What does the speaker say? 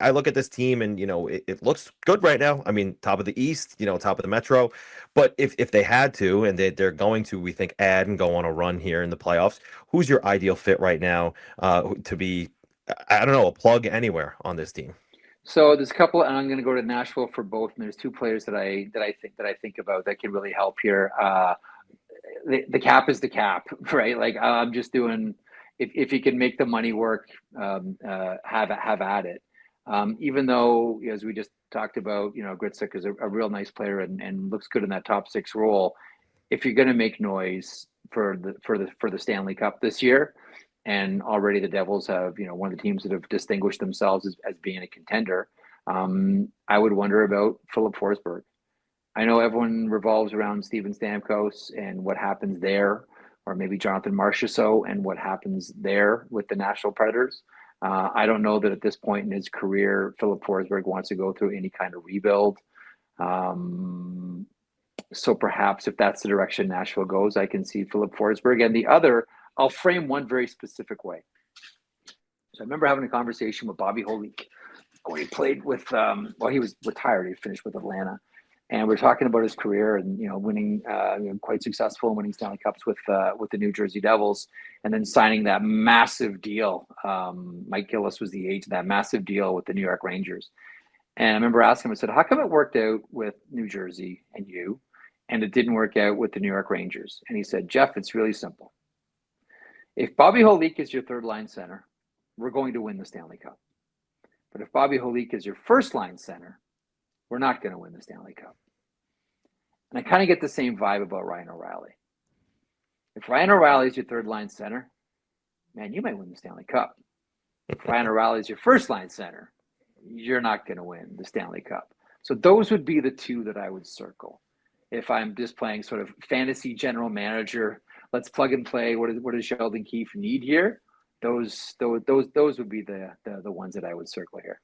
I look at this team and, it looks good right now. I mean, top of the East, top of the Metro. But if they had to, and they're going to, we think, add and go on a run here in the playoffs, who's your ideal fit right now to be, I don't know, a plug anywhere on this team? So there's a couple, and I'm going to go to Nashville for both. And there's two players that I think about that can really help here. The cap is the cap, right? Like I'm just doing if you can make the money work, have at it. Even though, as we just talked about, Gritsuk is a real nice player and looks good in that top six role. If you're going to make noise for the Stanley Cup this year, and already the Devils have one of the teams that have distinguished themselves as being a contender, I would wonder about Filip Forsberg. I know everyone revolves around Steven Stamkos and what happens there, or maybe Jonathan Marchessault and what happens there with the Nashville Predators. I don't know that at this point in his career, Filip Forsberg wants to go through any kind of rebuild. Um, so perhaps if that's the direction Nashville goes, I can see Filip Forsberg. And the other, I'll frame one very specific way. So I remember having a conversation with Bobby Holik when he played with, he was retired. He finished with Atlanta. And we're talking about his career and winning, quite successful, winning Stanley Cups with the New Jersey Devils, and then signing that massive deal. Mike Gillis was the agent of that massive deal with the New York Rangers. And I remember asking him, I said, "How come it worked out with New Jersey and you, and it didn't work out with the New York Rangers?" And he said, "Jeff, it's really simple. If Bobby Holik is your third line center, we're going to win the Stanley Cup. But if Bobby Holik is your first line center, we're not going to win the Stanley Cup." And I kind of get the same vibe about Ryan O'Reilly. If Ryan O'Reilly is your third line center, man, you might win the Stanley Cup. If Ryan O'Reilly is your first line center, you're not going to win the Stanley Cup. So those would be the two that I would circle. If I'm just playing sort of fantasy general manager, let's plug and play. What does Sheldon Keefe need here? Those would be the ones that I would circle here.